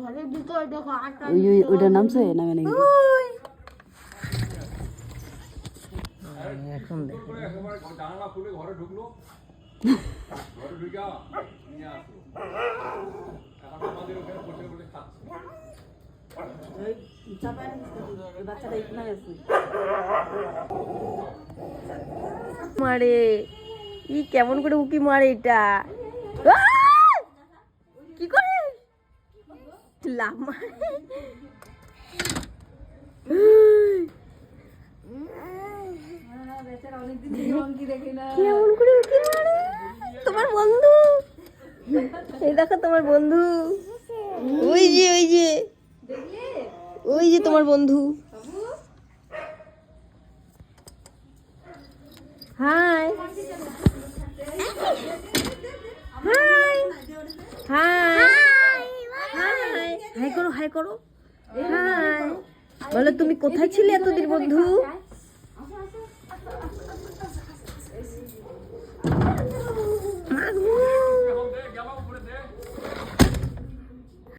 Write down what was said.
ঘরের ভিতরে দেখো আটা ওইটা নামছে নামে নাকি এখন দেখো জানালা খুলে ঘরে ঢুকলো ঘরে ঢুকা নিয়ে আসলো এখন আমাদের ওখানে বসে বসে খাচ্ছে মারে ই কেমন করে উকি মারে এটা কি করে লাভ মারে কেমন করে উকি মারে তোমার বন্ধু এই দেখো তোমার বন্ধু ওই যে ওই যে তোমার বন্ধু high high high high high করো হাই করো হাই বলো তুমি কোথায় ছিলে এতদিন বন্ধু